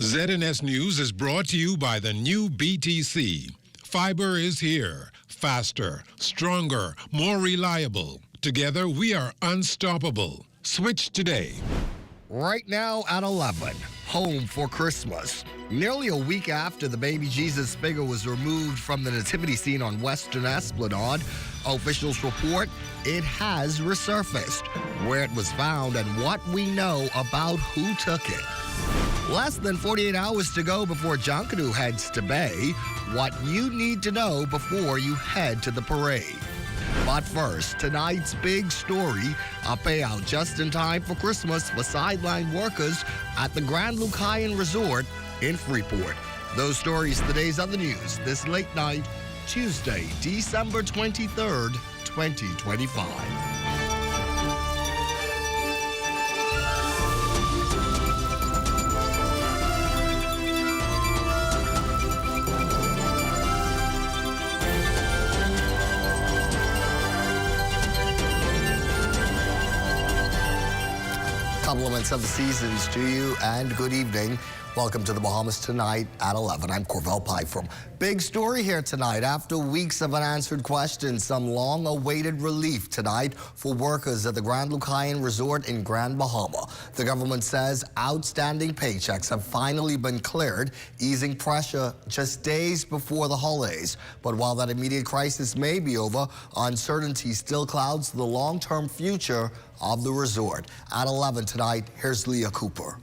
ZNS News is brought to you by the new BTC. Fiber is here. Faster, stronger, more reliable. Together, we are unstoppable. Switch today. Right now at 11, home for Christmas. Nearly a week after the baby Jesus figure was removed from the nativity scene on Western Esplanade, officials report it has resurfaced, where it was found and what we know about who took it. Less than 48 hours to go before Junkanoo heads to Bay. What you need to know before you head to the parade. But first, tonight's big story, a payout just in time for Christmas for sideline workers at the Grand Lucayan Resort in Freeport. Those stories, the days of the news, this late night, Tuesday, December 23rd, 2025. Compliments of the seasons to you and good evening. Welcome to the Bahamas tonight at 11. I'm Corvell Pye from Big Story here tonight. After weeks of unanswered questions, some long-awaited relief tonight for workers at the Grand Lucayan Resort in Grand Bahama. The government says outstanding paychecks have finally been cleared, easing pressure just days before the holidays. But while that immediate crisis may be over, uncertainty still clouds the long-term future of the resort. At 11 tonight, here's Leah Cooper.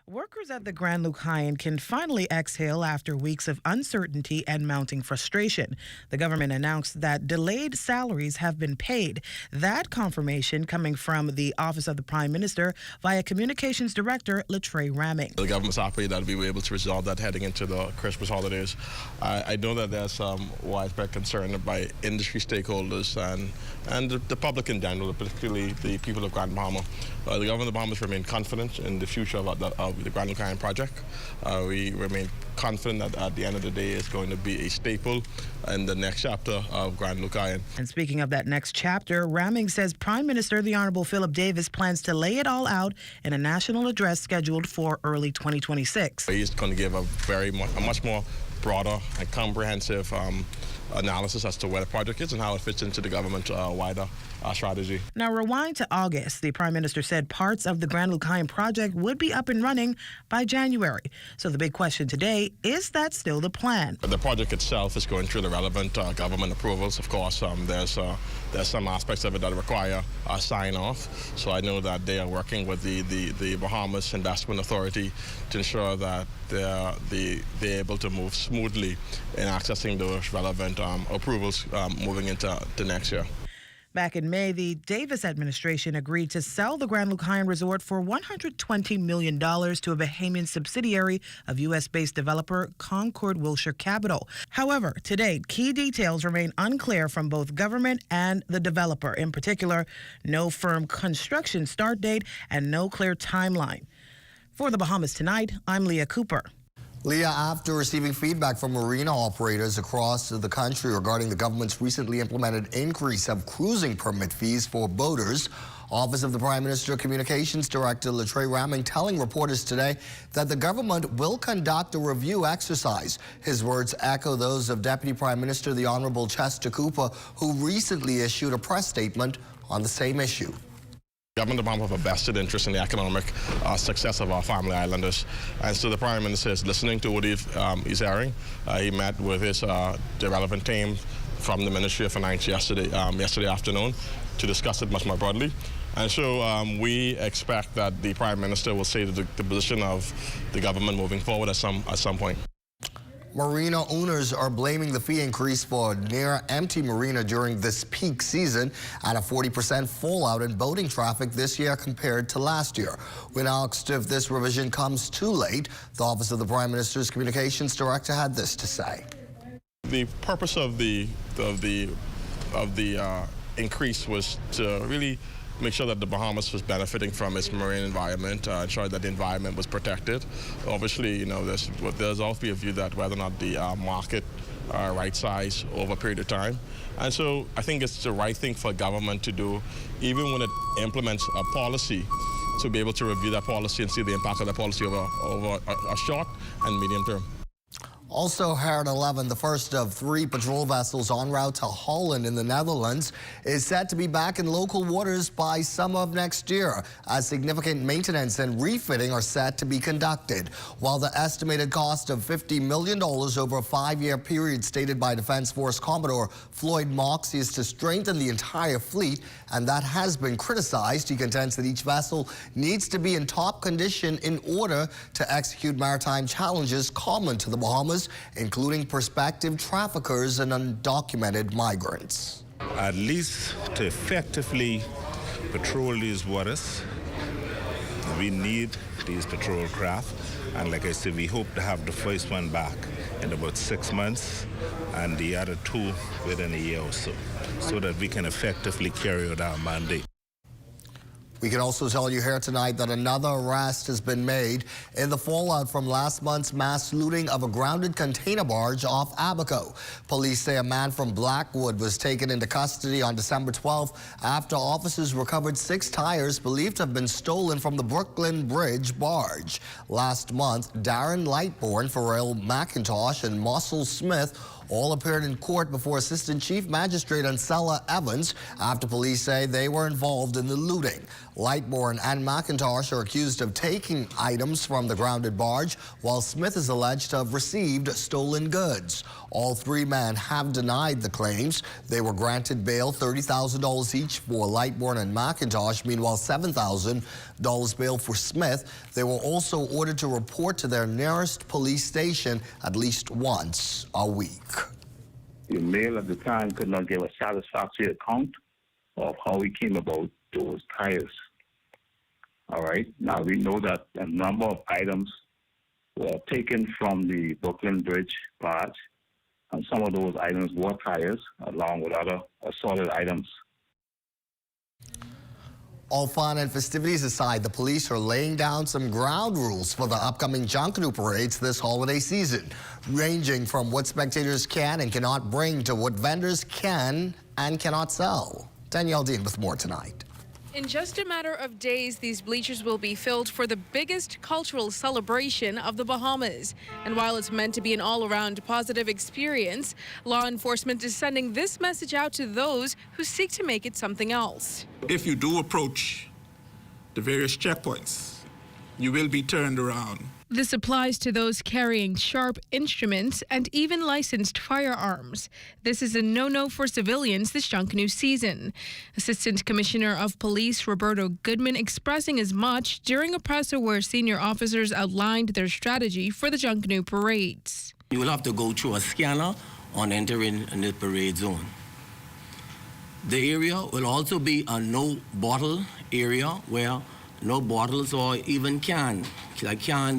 Workers at the Grand Lucayan can finally exhale after weeks of uncertainty and mounting frustration. The government announced that delayed salaries have been paid. That confirmation coming from the Office of the Prime Minister via Communications Director Latrey Ramming. The government's happy that we were able to resolve that heading into the Christmas holidays. I know that there's some widespread concern by industry stakeholders and the public in general, particularly the people of Grand Bahama. The government of the Bahamas remain confident in the future of the Grand Lucayan project. We remain confident that at the end of the day it's going to be a staple in the next chapter of Grand Lucayan. And speaking of that next chapter, Ramming says Prime Minister the Honorable Philip Davis plans to lay it all out in a national address scheduled for early 2026. He's going to give a much more broader and comprehensive analysis as to where the project is and how it fits into the government wider strategy. Now rewind to August. The Prime Minister said parts of the Grand Lucayan project would be up and running by January. So the big question today, is that still the plan? The project itself is going through the relevant government approvals. Of course, there's some aspects of it that require a sign-off. So I know that they are working with the Bahamas Investment Authority to ensure that they're able to move smoothly in accessing those relevant approvals moving into the next year. Back in May, the Davis administration agreed to sell the Grand Lucayan Resort for $120 million to a Bahamian subsidiary of U.S.-based developer Concord Wilshire Capital. However, to date, key details remain unclear from both government and the developer. In particular, no firm construction start date and no clear timeline. For the Bahamas Tonight, I'm Leah Cooper. Leah, after receiving feedback from marina operators across the country regarding the government's recently implemented increase of cruising permit fees for boaters, Office of the Prime Minister Communications Director Latrey Ramming telling reporters today that the government will conduct a review exercise. His words echo those of Deputy Prime Minister the Honorable Chester Cooper, who recently issued a press statement on the same issue. The government of the Bahamas have a vested interest in the economic success of our family islanders. And so the Prime Minister is listening to what he's hearing. He met with his the relevant team from the Ministry of Finance yesterday afternoon to discuss it much more broadly. And so we expect that the Prime Minister will say the position of the government moving forward at some point. Marina owners are blaming the fee increase for a near-empty marina during this peak season and a 40% fallout in boating traffic this year compared to last year. When asked if this revision comes too late, the Office of the Prime Minister's Communications Director had this to say. The purpose of the increase was to really make sure that the Bahamas was benefiting from its marine environment, ensure that the environment was protected. Obviously, you know, there's also a view that whether or not the market right size over a period of time. And so I think it's the right thing for government to do, even when it implements a policy to be able to review that policy and see the impact of that policy over a short and medium term. Also here at 11, the first of 3 patrol vessels en route to Holland in the Netherlands is set to be back in local waters by summer of next year, as significant maintenance and refitting are set to be conducted. While the estimated cost of $50 million over a 5-year period stated by Defense Force Commodore Floyd Moxey is to strengthen the entire fleet, and that has been criticized. He contends that each vessel needs to be in top condition in order to execute maritime challenges common to the Bahamas, including prospective traffickers and undocumented migrants. At least to effectively patrol these waters, we need these patrol craft. And like I said, we hope to have the first one back in about 6 months and the other 2 within a year or so that we can effectively carry out our mandate. We can also tell you here tonight that another arrest has been made in the fallout from last month's mass looting of a grounded container barge off Abaco. Police say a man from Blackwood was taken into custody on December 12th after officers recovered 6 tires believed to have been stolen from the Brooklyn Bridge barge. Last month, Darren Lightbourne, Pharrell McIntosh, and Muscle Smith all appeared in court before Assistant Chief Magistrate Ansela Evans after police say they were involved in the looting. Lightbourne and McIntosh are accused of taking items from the grounded barge, while Smith is alleged to have received stolen goods. All 3 men have denied the claims. They were granted bail, $30,000 each for Lightbourne and McIntosh, meanwhile $7,000 bail for Smith. They were also ordered to report to their nearest police station at least once a week. The male at the time could not give a satisfactory account of how he came about those tires. All right. Now we know that a number of items were taken from the Brooklyn Bridge barge, and some of those items were tires, along with other assorted items. All fun and festivities aside, the police are laying down some ground rules for the upcoming Junkanoo parades this holiday season, ranging from what spectators can and cannot bring to what vendors can and cannot sell. Danielle Dean with more tonight. In just a matter of days, these bleachers will be filled for the biggest cultural celebration of the Bahamas. And while it's meant to be an all-around positive experience, law enforcement is sending this message out to those who seek to make it something else. If you do approach the various checkpoints, you will be turned around. This applies to those carrying sharp instruments and even licensed firearms. This is a no-no for civilians this Junkanoo season. Assistant Commissioner of Police Roberto Goodman expressing as much during a presser where senior officers outlined their strategy for the Junkanoo parades. You will have to go through a scanner on entering the parade zone. The area will also be a no bottle area where no bottles or even can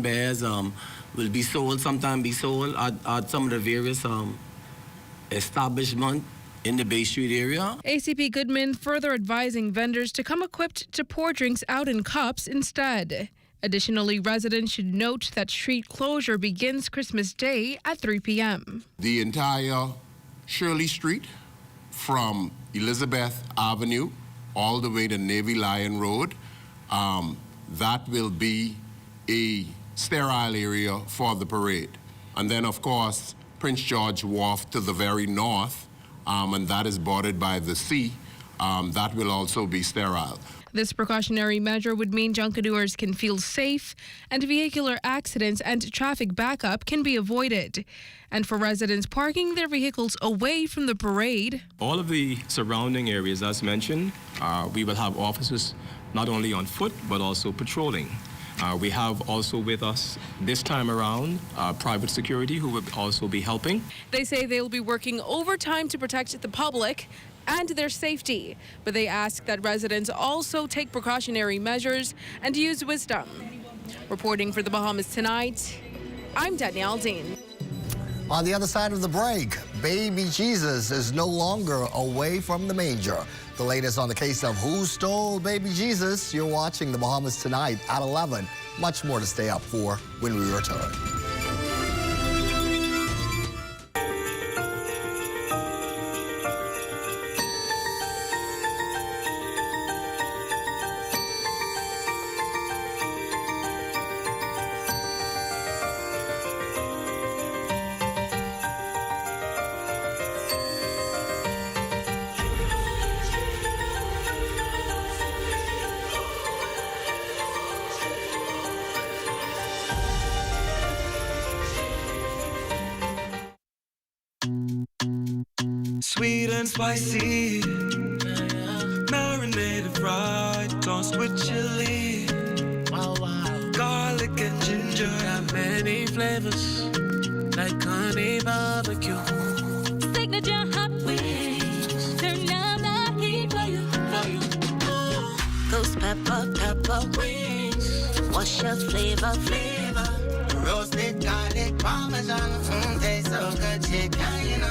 bears will be sold, sometimes be sold at some of the various establishments in the Bay Street area. ACP Goodman further advising vendors to come equipped to pour drinks out in cups instead. Additionally, residents should note that street closure begins Christmas Day at 3 p.m. The entire Shirley Street from Elizabeth Avenue all the way to Navy Lion Road, that will be a sterile area for the parade. And then, of course, Prince George Wharf to the very north, and that is bordered by the sea, that will also be sterile. This precautionary measure would mean Junkanooers can feel safe and vehicular accidents and traffic backup can be avoided. And for residents parking their vehicles away from the parade, all of the surrounding areas, as mentioned, we will have officers not only on foot but also patrolling. We have also with us this time around private security who will also be helping. They say they'll be working overtime to protect the public and their safety, but they ask that residents also take precautionary measures and use wisdom. Reporting for the Bahamas Tonight, I'm Danielle Dean. On the other side of the break, baby Jesus is no longer away from the manger. The latest on the case of who stole baby Jesus. You're watching the Bahamas Tonight at 11. Much more to stay up for when we return. sweet and spicy. Marinated fried, tossed with chili. Wow, wow. Garlic and ginger. Got many flavors, like honey barbecue. Signature hot wings. Turn down the heat for you. Ghost pepper wings. What's your flavor? Roasted garlic parmesan. Tastes so good, chicken.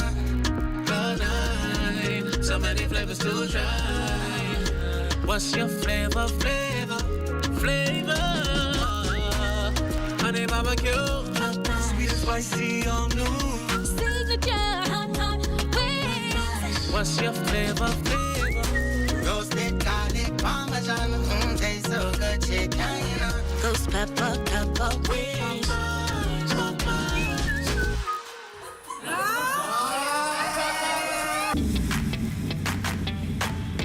So many flavors to try. What's your flavor? Honey barbecue, sweet and spicy, all new. Signature hot wings. What's your flavor? Roasted garlic parmesan. Tastes so good, chicken. Ghost pepper wings.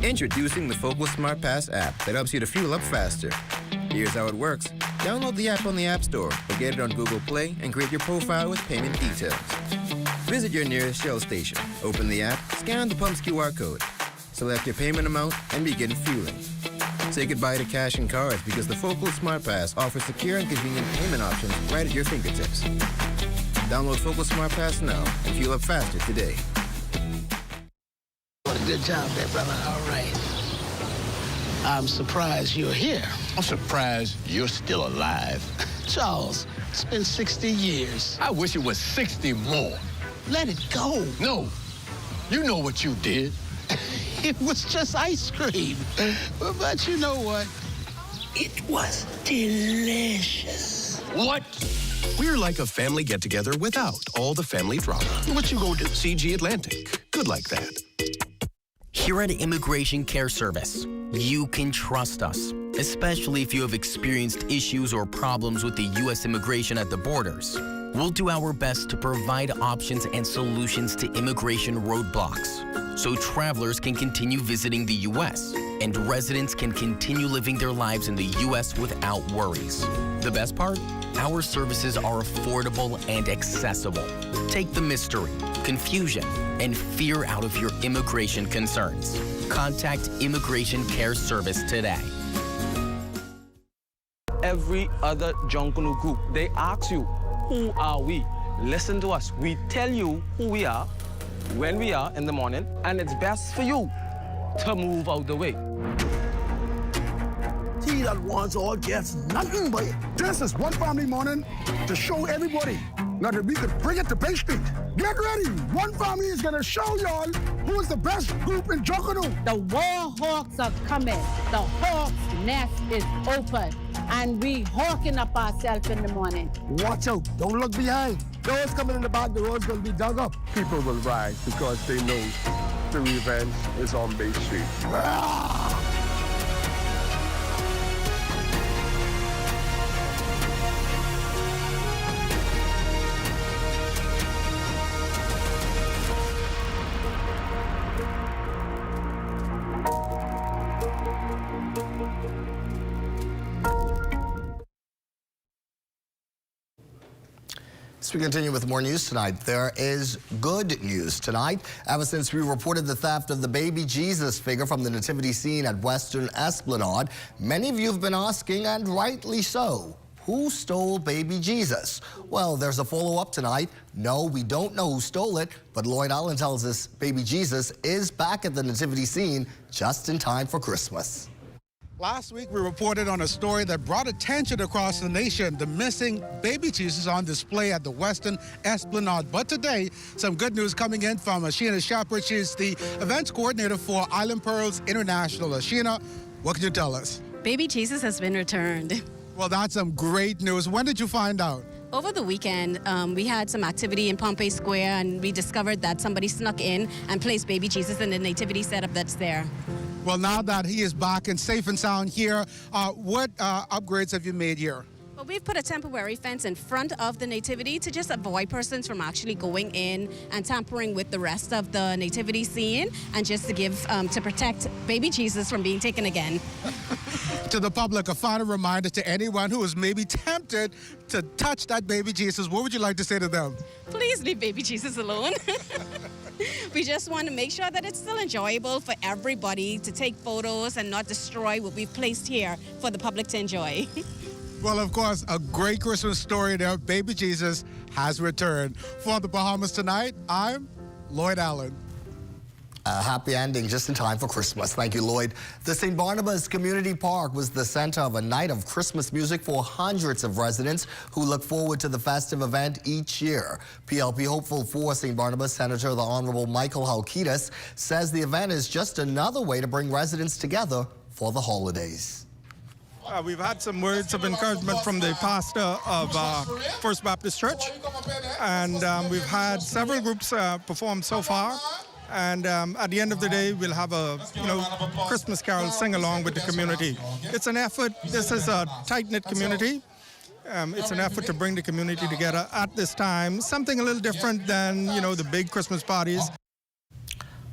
Introducing the Focal Smart Pass app that helps you to fuel up faster. Here's how it works. Download the app on the App Store or get it on Google Play and create your profile with payment details. Visit your nearest Shell station, open the app, scan the pump's QR code, select your payment amount, and begin fueling. Say goodbye to cash and cards because the Focal Smart Pass offers secure and convenient payment options right at your fingertips. Download Focal Smart Pass now and fuel up faster today. Good job there, brother. All right. I'm surprised you're here. I'm surprised you're still alive. Charles, it's been 60 years. I wish it was 60 more. Let it go. No. You know what you did. It was just ice cream. But you know what? It was delicious. What? We're like a family get-together without all the family drama. What you gonna do? CG Atlantic. Good like that. Here at Immigration Care Service, you can trust us, especially if you have experienced issues or problems with the U.S. immigration at the borders. We'll do our best to provide options and solutions to immigration roadblocks, so travelers can continue visiting the U.S. and residents can continue living their lives in the U.S. without worries. The best part? Our services are affordable and accessible. Take the mystery, confusion, and fear out of your immigration concerns. Contact Immigration Care Service today. Every other Junkanoo group, they ask you, who are we? Listen to us. We tell you who we are, when we are in the morning, and it's best for you to move out the way. He that wants all gets nothing but this is One Family Morning to show everybody now that we could bring it to Bay Street. Get ready. One Family is going to show y'all who is the best group in Junkanoo. The war hawks are coming. The hawk's nest is open. And we hawking up ourselves in the morning. Watch out. Don't look behind. Those coming in the back, the road's going to be dug up. People will ride because they know the revenge is on Bay Street. As we continue with more news tonight, there is good news tonight. Ever since we reported the theft of the baby Jesus figure from the nativity scene at Western Esplanade, many of you have been asking, and rightly so, who stole baby Jesus? Well, there's a follow-up tonight. No, we don't know who stole it, but Lloyd Allen tells us baby Jesus is back at the nativity scene just in time for Christmas. Last week, we reported on a story that brought attention across the nation, the missing baby Jesus on display at the Western Esplanade. But today, some good news coming in from Sheena Shepard. She's the events coordinator for Island Pearls International. Sheena, what can you tell us? Baby Jesus has been returned. Well, that's some great news. When did you find out? Over the weekend, we had some activity in Pompey Square, and we discovered that somebody snuck in and placed baby Jesus in the nativity setup that's there. Well, now that he is back and safe and sound here, what upgrades have you made here? Well, we've put a temporary fence in front of the nativity to just avoid persons from actually going in and tampering with the rest of the nativity scene, and just to give, to protect baby Jesus from being taken again. To the public, a final reminder to anyone who is maybe tempted to touch that baby Jesus, what would you like to say to them? Please leave baby Jesus alone. We just want to make sure that it's still enjoyable for everybody to take photos and not destroy what we've placed here for the public to enjoy. Well, of course, a great Christmas story there. Baby Jesus has returned. For the Bahamas Tonight, I'm Lloyd Allen. A happy ending just in time for Christmas. Thank you, Lloyd. The St. Barnabas Community Park was the center of a night of Christmas music for hundreds of residents who look forward to the festive event each year. PLP hopeful for St. Barnabas Senator the Honorable Michael Halkitis says the event is just another way to bring residents together for the holidays. We've had some words of encouragement from the pastor of First Baptist Church, and we've had several groups perform so far. And at the end of the day, we'll have a Christmas carol sing along with the community. It's an effort. This is a tight-knit community. It's an effort to bring the community together at this time. Something a little different than the big Christmas parties.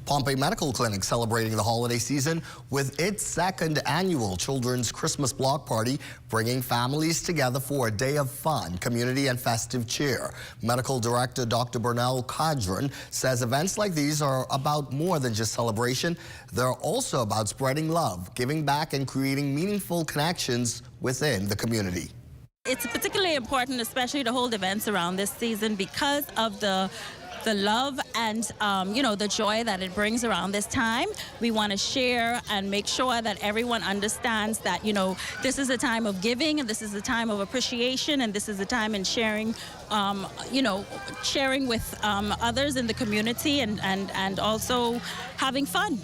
Pompey Medical Clinic celebrating the holiday season with its second annual Children's Christmas Block Party, bringing families together for a day of fun, community, and festive cheer. Medical Director Dr. Bernal Cadron says events like these are about more than just celebration. They're also about spreading love, giving back, and creating meaningful connections within the community. It's particularly important, especially to hold events around this season because of the love and, the joy that it brings around this time. We want to share and make sure that everyone understands that, this is a time of giving, and this is a time of appreciation, and this is a time in sharing, sharing with others in the community and also having fun.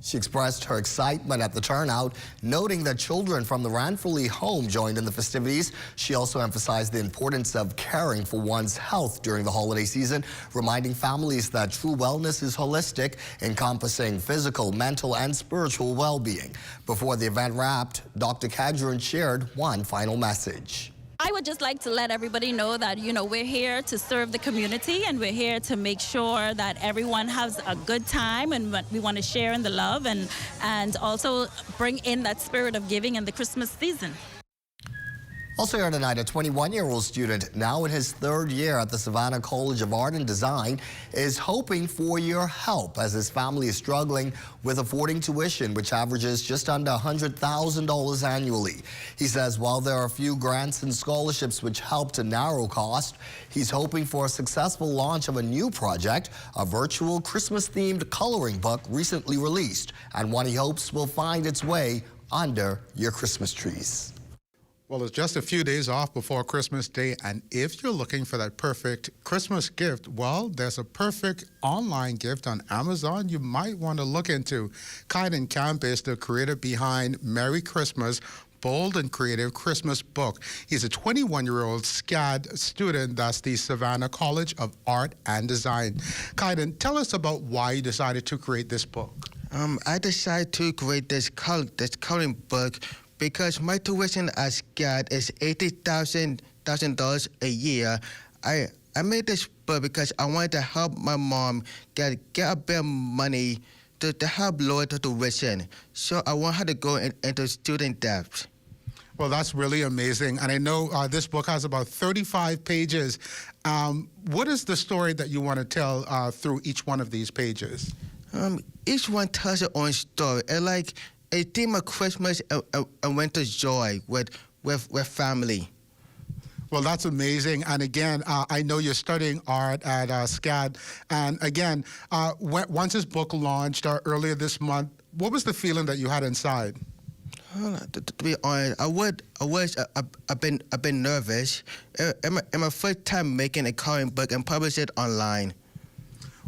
She expressed her excitement at the turnout, noting that children from the Ranfurly home joined in the festivities. She also emphasized the importance of caring for one's health during the holiday season, reminding families that true wellness is holistic, encompassing physical, mental, and spiritual well-being. Before the event wrapped, Dr. Cadron shared one final message. I would just like to let everybody know that, we're here to serve the community, and we're here to make sure that everyone has a good time, and we want to share in the love and also bring in that spirit of giving in the Christmas season. Also here tonight, a 21-year-old student, now in his third year at the Savannah College of Art and Design, is hoping for your help as his family is struggling with affording tuition, which averages just under $100,000 annually. He says while there are a few grants and scholarships which help to narrow cost, he's hoping for a successful launch of a new project, a virtual Christmas-themed coloring book recently released, and one he hopes will find its way under your Christmas trees. Well, it's just a few days off before Christmas Day, and if you're looking for that perfect Christmas gift, well, there's a perfect online gift on Amazon you might want to look into. Kaiden Camp is the creator behind Merry Christmas, Bold and Creative Christmas Book. He's a 21-year-old SCAD student. That's the Savannah College of Art and Design. Kaiden, tell us about why you decided to create this book. I decided to create this coloring book because my tuition as SCAD is $80,000 a year. I made this book because I wanted to help my mom get a bit of money to help lower the tuition. So I want her to go into student debt. Well, that's really amazing. And I know this book has about 35 pages. What is the story that you want to tell through each one of these pages? Each one tells their own story. And like a theme of Christmas and winter joy with family. Well, that's amazing. And again, I know you're studying art at SCAD. And again, once this book launched earlier this month, what was the feeling that you had inside? To be honest, I've been nervous. It's my first time making a coloring book and publish it online.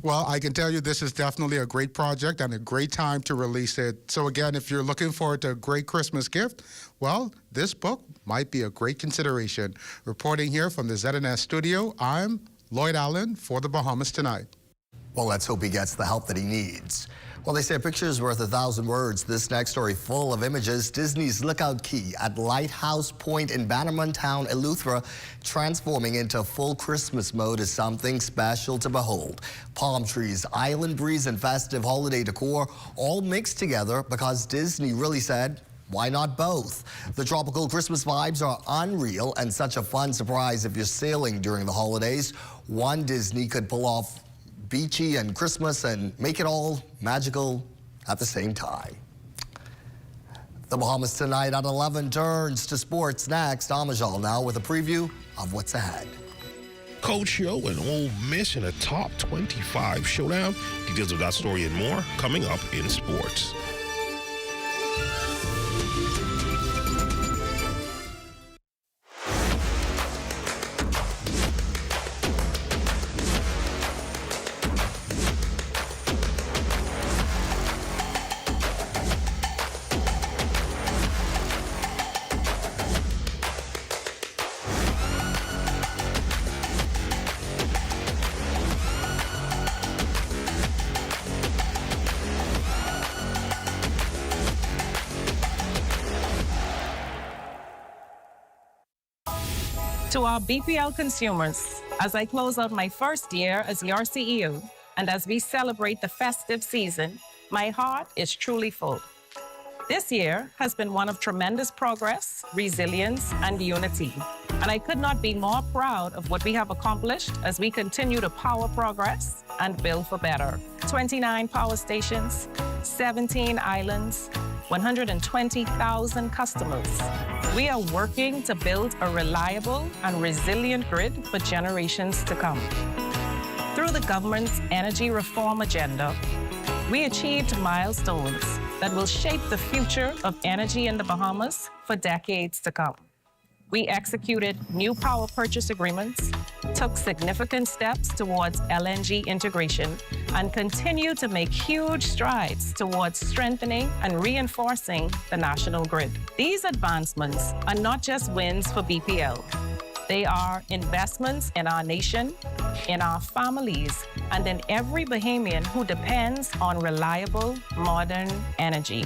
Well, I can tell you this is definitely a great project and a great time to release it. So again, if you're looking forward to a great Christmas gift, well, this book might be a great consideration. Reporting here from the ZNS studio, I'm Lloyd Allen for the Bahamas Tonight. Well, let's hope he gets the help that he needs. Well, they say a picture is worth 1,000 words. This next story full of images. Disney's Lookout Key at Lighthouse Point in Bannerman Town, Eleuthera, transforming into full Christmas mode is something special to behold. Palm trees, island breeze, and festive holiday decor all mixed together because Disney really said, why not both? The tropical Christmas vibes are unreal and such a fun surprise if you're sailing during the holidays. One Disney could pull off beachy and Christmas and make it all magical at the same time. The Bahamas tonight at 11 turns to sports next. Amajal now with a preview of what's ahead. Coach Yo and Ole Miss in a top 25 showdown. Details of that story and more coming up in sports. To our BPL consumers, as I close out my first year as your CEO, and as we celebrate the festive season, my heart is truly full. This year has been one of tremendous progress, resilience, and unity. And I could not be more proud of what we have accomplished as we continue to power progress and build for better. 29 power stations, 17 islands, 120,000 customers. We are working to build a reliable and resilient grid for generations to come. Through the government's energy reform agenda, we achieved milestones that will shape the future of energy in the Bahamas for decades to come. We executed new power purchase agreements, took significant steps towards LNG integration, and continue to make huge strides towards strengthening and reinforcing the national grid. These advancements are not just wins for BPL. They are investments in our nation, in our families, and in every Bahamian who depends on reliable, modern energy.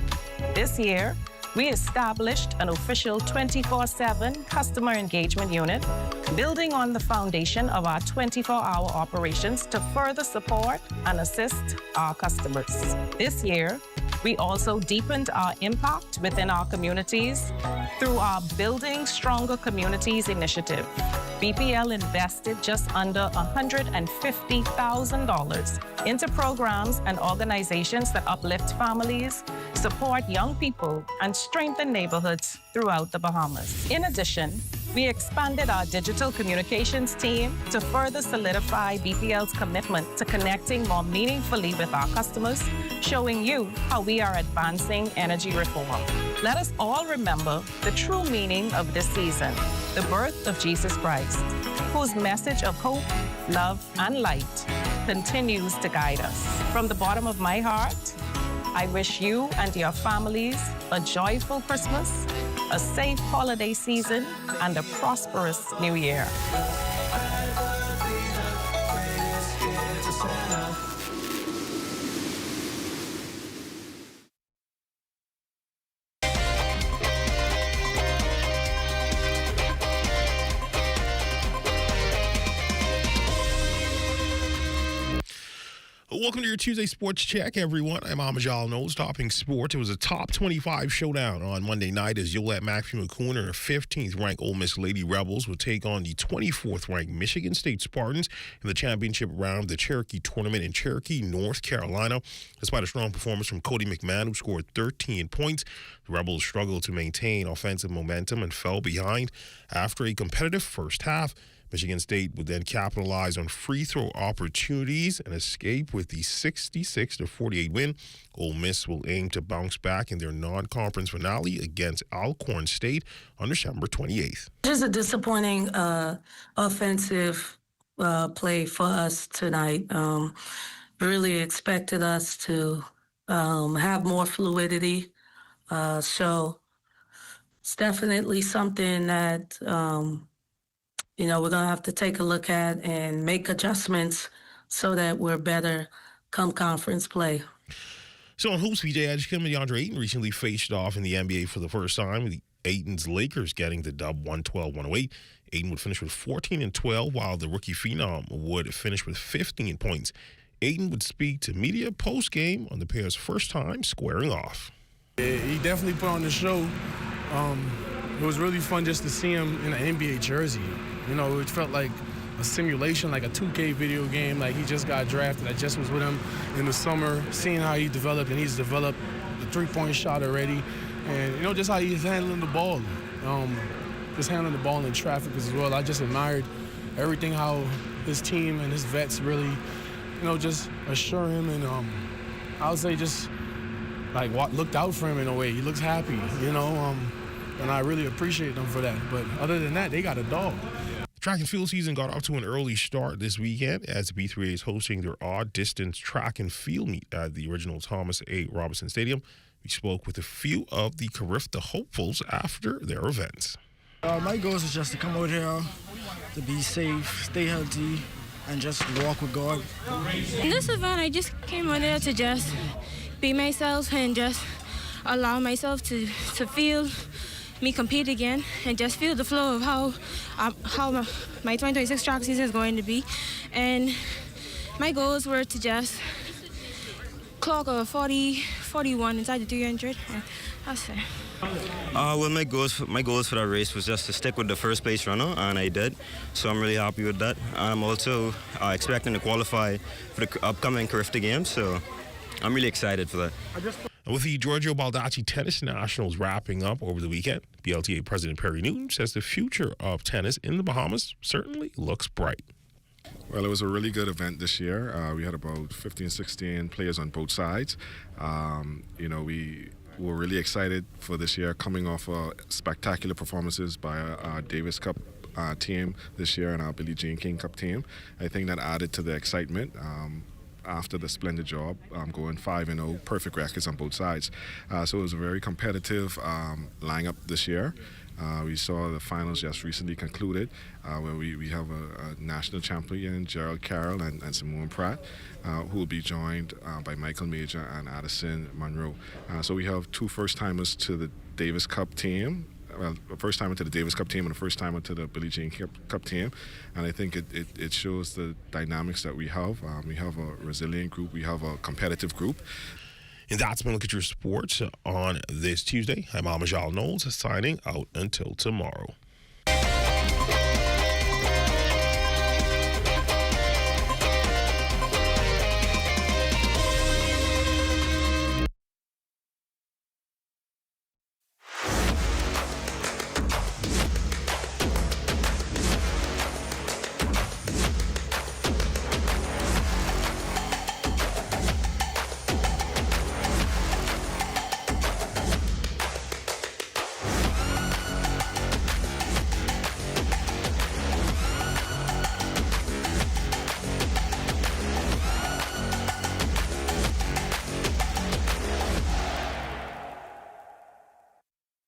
This year, we established an official 24/7 customer engagement unit, building on the foundation of our 24-hour operations to further support and assist our customers. This year, we also deepened our impact within our communities through our Building Stronger Communities initiative. BPL invested just under $150,000 into programs and organizations that uplift families, support young people, and strengthen neighborhoods throughout the Bahamas. In addition, we expanded our digital communications team to further solidify BPL's commitment to connecting more meaningfully with our customers, showing you how we are advancing energy reform. Let us all remember the true meaning of this season, the birth of Jesus Christ, whose message of hope, love, and light continues to guide us. From the bottom of my heart, I wish you and your families a joyful Christmas, a safe holiday season, and a prosperous new year. Welcome to your Tuesday Sports Check, everyone. I'm Amajal Knowles, topping sports. It was a top 25 showdown on Monday night as Yolette Maxfield-McCoon and her 15th-ranked Ole Miss Lady Rebels would take on the 24th-ranked Michigan State Spartans in the championship round of the Cherokee Tournament in Cherokee, North Carolina. Despite a strong performance from Cody McMahon, who scored 13 points, the Rebels struggled to maintain offensive momentum and fell behind after a competitive first half. Michigan State would then capitalize on free throw opportunities and escape with the 66-48 win. Ole Miss will aim to bounce back in their non-conference finale against Alcorn State on December 28th. Just a disappointing offensive play for us tonight. Really expected us to have more fluidity. So it's definitely something that we're going to have to take a look at and make adjustments so that we're better come conference play. So on hoops, PJ Edgecombe and DeAndre Ayton recently faced off in the NBA for the first time, with Ayton's Lakers getting the dub 112-108. Ayton would finish with 14 and 12, while the rookie phenom would finish with 15 points. Ayton would speak to media post-game on the pair's first time squaring off. Yeah, he definitely put on the show. It was really fun just to see him in an NBA jersey. It felt like a simulation, like a 2K video game. Like he just got drafted. I just was with him in the summer, seeing how he developed, and he's developed the three-point shot already. And, you know, just how he's handling the ball. Just handling the ball in traffic as well. I just admired everything, how his team and his vets really, you know, just assure him and I would say just like looked out for him in a way. He looks happy, you know, and I really appreciate them for that. But other than that, they got a dog. Track and field season got off to an early start this weekend as B3A is hosting their odd distance track and field meet at the original Thomas A. Robinson Stadium. We spoke with a few of the Carifta hopefuls after their events. My goals is just to come out here, to be safe, stay healthy, and just walk with God. In this event, I just came out there to just be myself and just allow myself to feel me compete again and just feel the flow of how my 2026 track season is going to be. And my goals were to just clock a 41 inside the 300. That's it. Well, my goals for that race was just to stick with the first place runner, and I did. So I'm really happy with that. I'm also expecting to qualify for the upcoming Carifta Games, so I'm really excited for that. With the Giorgio Baldacci Tennis Nationals wrapping up over the weekend, BLTA President Perry Newton says the future of tennis in the Bahamas certainly looks bright. Well, it was a really good event this year. We had about 15, 16 players on both sides. You know, we're really excited for this year, coming off spectacular performances by our Davis Cup team this year and our Billie Jean King Cup team. I think that added to the excitement after the splendid job, going 5-0, perfect records on both sides. So it was a very competitive lineup this year. We saw the finals just recently concluded, where we have a national champion, Gerald Carroll and Simone Pratt, who will be joined by Michael Major and Addison Monroe. So we have two first-timers to the Davis Cup team. Well, a first-timer to the Davis Cup team and a first-timer to the Billie Jean Cup team. And I think it shows the dynamics that we have. We have a resilient group. We have a competitive group. And that's been a look at your sports on this Tuesday. I'm Amajal Knowles, signing out until tomorrow.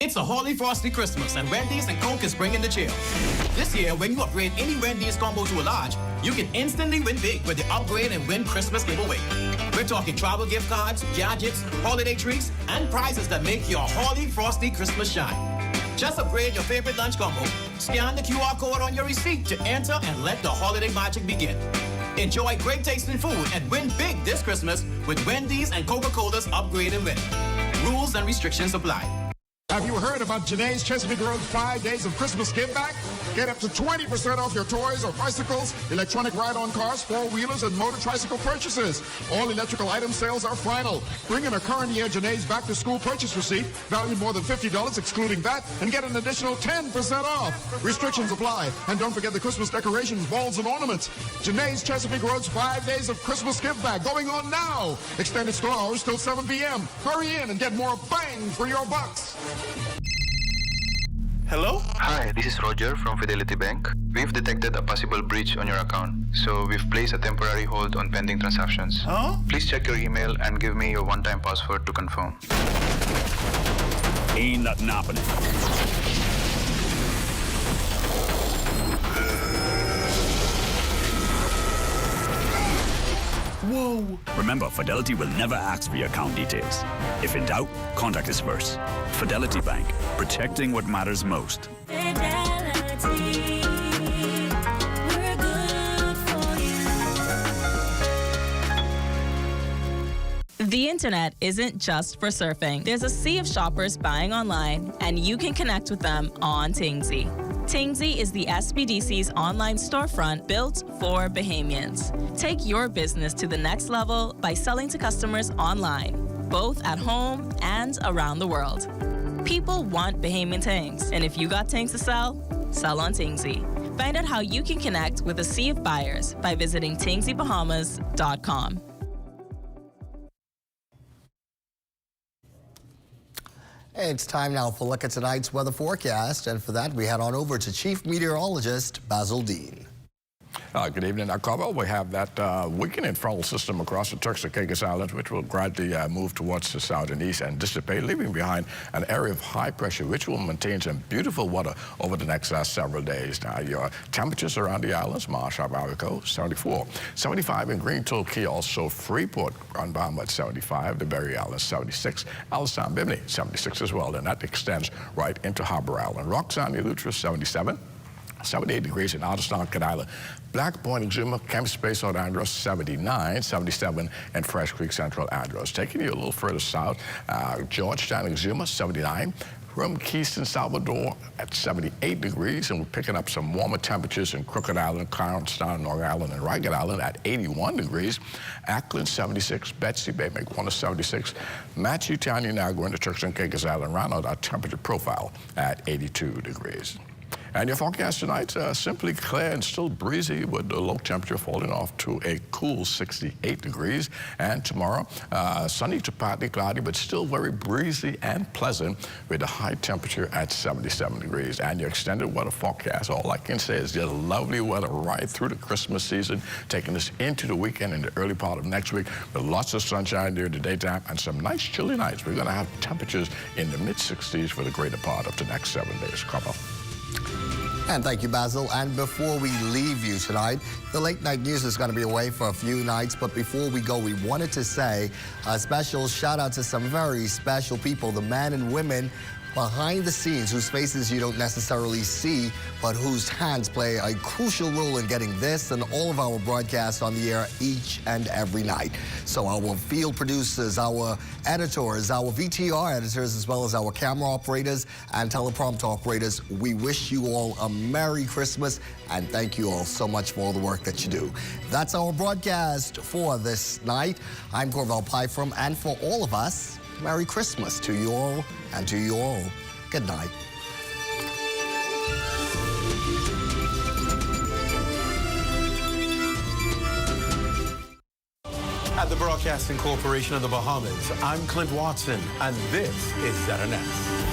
It's a Holy Frosty Christmas, and Wendy's and Coke is bringing the chill. This year, when you upgrade any Wendy's combo to a large, you can instantly win big with the Upgrade and Win Christmas giveaway. We're talking travel gift cards, gadgets, holiday treats, and prizes that make your Holy Frosty Christmas shine. Just upgrade your favorite lunch combo, scan the QR code on your receipt to enter, and let the holiday magic begin. Enjoy great tasting food and win big this Christmas with Wendy's and Coca-Cola's Upgrade and Win. Rules and restrictions apply. Have you heard about Janae's Chesapeake Road's 5 days of Christmas give back? Get up to 20% off your toys or bicycles, electronic ride-on cars, four-wheelers, and motor tricycle purchases. All electrical item sales are final. Bring in a current year Janae's back-to-school purchase receipt, valued more than $50 excluding VAT, and get an additional 10% off. Restrictions apply. And don't forget the Christmas decorations, balls, and ornaments. Janae's Chesapeake Road's 5 days of Christmas give back going on now. Extended store hours till 7 p.m. Hurry in and get more bang for your bucks. Hello? Hi, this is Roger from Fidelity Bank. We've detected a possible breach on your account, so we've placed a temporary hold on pending transactions. Huh? Please check your email and give me your one-time password to confirm. Ain't nothing happening. Whoa! Remember, Fidelity will never ask for your account details. If in doubt, contact us first. Fidelity Bank, protecting what matters most. Fidelity, we're good for you. The internet isn't just for surfing. There's a sea of shoppers buying online, and you can connect with them on Tingsy. Tingsy is the SBDC's online storefront built for Bahamians. Take your business to the next level by selling to customers online, both at home and around the world. People want Bahamian things, and if you got things to sell, sell on Tingsy. Find out how you can connect with a sea of buyers by visiting tingsybahamas.com. It's time now for a look at tonight's weather forecast, and for that we head on over to Chief Meteorologist Basil Dean. Good evening, Carvel. We have that weakening frontal system across the Turks and Caicos Islands, which will gradually move towards the south and east and dissipate, leaving behind an area of high pressure, which will maintain some beautiful weather over the next several days. Now, your temperatures around the islands: Marshall, Marico, 74, 75 in Green Torquay, also Freeport on Bahamas, 75, the Berry Islands, 76, Alistown, Bimini, 76 as well, and that extends right into Harbour Island. Roxanne, Eleuthera, 77. 78 degrees in Alderstown, Canada. Black Point, Exuma, Camp Space, South Andros, 79, 77 in Fresh Creek, Central Andros. Taking you a little further south, Georgetown, Exuma, 79. From Keystone, Salvador at 78 degrees, and we're picking up some warmer temperatures in Crooked Island, Clarence-Town, North Island, and Ragged Island at 81 degrees. Ackland, 76. Betsy Bay, McWanna, 76. Matthew Town, Niagara, and the Turks and Caicos Island round out our temperature profile at 82 degrees. And your forecast tonight, simply clear and still breezy with the low temperature falling off to a cool 68 degrees. And tomorrow, sunny to partly cloudy, but still very breezy and pleasant with a high temperature at 77 degrees. And your extended weather forecast, all I can say is just lovely weather right through the Christmas season, taking us into the weekend and the early part of next week with lots of sunshine during the daytime and some nice chilly nights. We're going to have temperatures in the mid-60s for the greater part of the next 7 days. Come on. And thank you, Basil. And before we leave you tonight, the late night news is going to be away for a few nights. But before we go, we wanted to say a special shout out to some very special people, the men and women behind the scenes whose faces you don't necessarily see, but whose hands play a crucial role in getting this and all of our broadcasts on the air each and every night. So our field producers, our editors, our VTR editors, as well as our camera operators and teleprompter operators, we wish you all a Merry Christmas and thank you all so much for all the work that you do. That's our broadcast for this night. I'm Corval Pyfrom, and for all of us, Merry Christmas to you all, and to you all, good night. At the Broadcasting Corporation of the Bahamas, I'm Clint Watson, and this is ZNS.